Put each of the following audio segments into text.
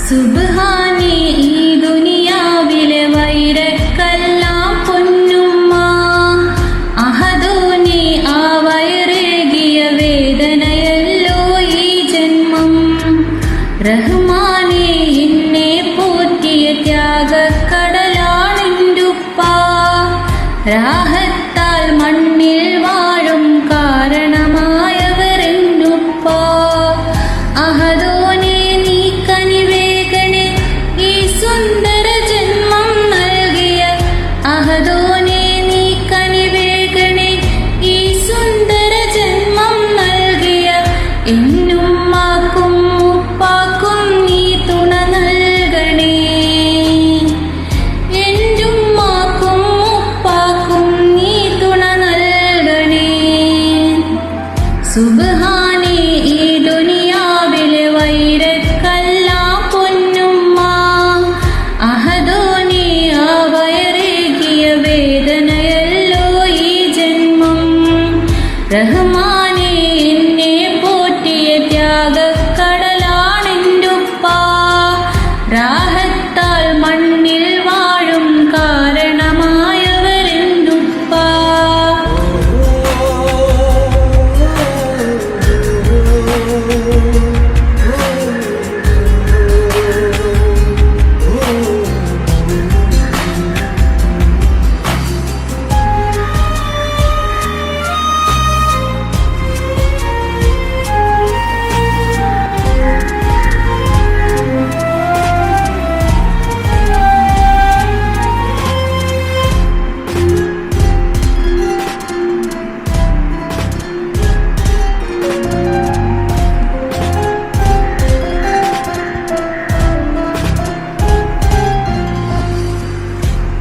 സുബ്ഹാനേ ഈ ദുനിയാവിലെ വൈരക്കെല്ലാം പൊന്നുമ്മ. അഹദോനെ ആ വയറേകിയ വേദനയല്ലോ ഈ ജന്മം. റഹ്മാനെ എന്നെ പോറ്റിയ ത്യാഗക്കടലാണെന്റുപ്പ. രാഹത്താൽ മണ്ണിൽ വാഴും കാരണമായവരെന്റുപ്പ. അഹദോനെ നീ കനിവേഗണേ ഈ സുന്ദര ജന്മം നൽകിയ. അഹദോനെ നീ കനിവേഗണേ ഈ സുന്ദര ജന്മം നൽകിയ. എന്നുമ്മാക്കും ഉപ്പാക്കും നീ തുണ നൽകണേ. എന്നുമ്മാക്കും ഉപ്പാക്കും നീ തുണ നൽകണേ. സുബ്ഹാനേ ഈ ദുനിയാവിലെ വൈരക്കെല്ലാം പൊന്നുമ്മ. അഹദോനെ ആ വയറേകിയ വേദനയല്ലോ ഈ ജന്മം. റഹ്മാനെ എന്നെ പോറ്റിയ ത്യാഗക്കടലാണെന്റുപ്പ. രാഹത്താൽ മണ്ണിൽ വാഴും കാരണമായവരെന്തുപ്പ.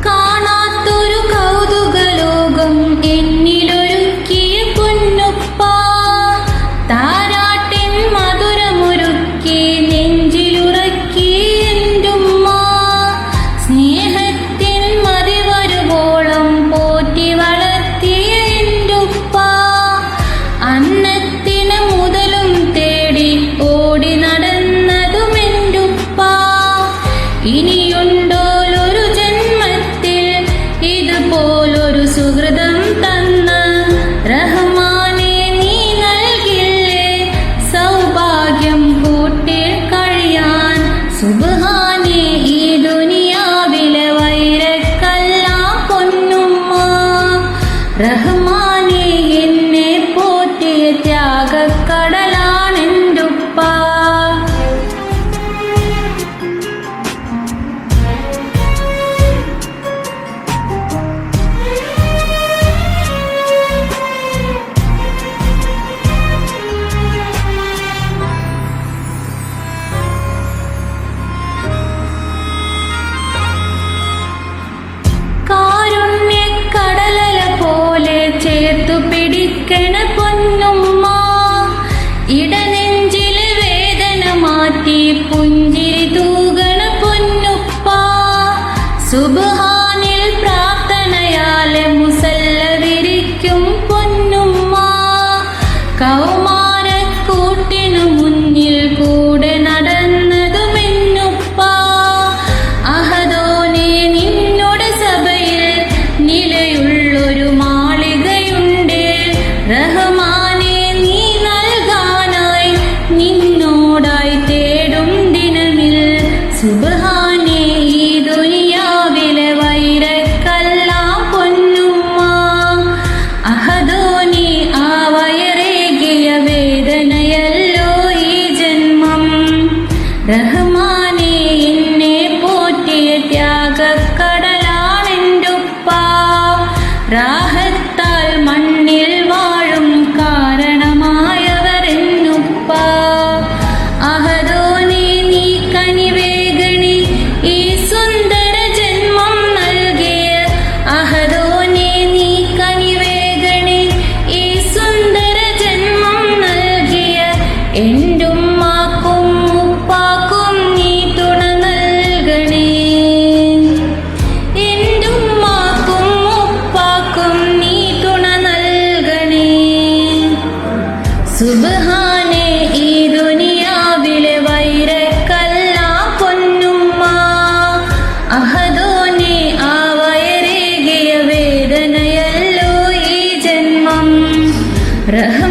കാണാത്തൊരു കൗതുകലോകം എന്നിലൊരുക്കിയ പൊന്നുപ്പ. താരാട്ടിൻ മധുരമൊരുക്കി നെഞ്ചിലുറക്കി എന്റുമ്മ. സ്നേഹത്തിൻ മതിവരുവോളം പോറ്റി വളർത്തിയ എന്റുപ്പ. അന്നത്തിന് മുതലും തേടി ഓടി നടന്നതും എന്റുപ്പ. ഇനിയുണ്ടോലൊരു ജന്മത്തിൽ ഇതുപോലൊരു സുഹൃതം തന്ന. റഹ്മാനെ നീ നൽകില്ലേ സൗഭാഗ്യം കൂട്ടിൽ കഴിയാൻ. സുബ്ഹാനേ ഈ ദുനിയാവിലെ വൈരക്കെല്ലാം പൊന്നുമ്മ. റഹ്മാനെ എന്നെ പോറ്റിയ ത്യാഗക്കടലാണെന്റുപ്പ. കാരുണ്യക്കടലല പോലെ ചേർത്തു പിടിക്കണ പൊന്നുമ്മ. റഹ്മാനേ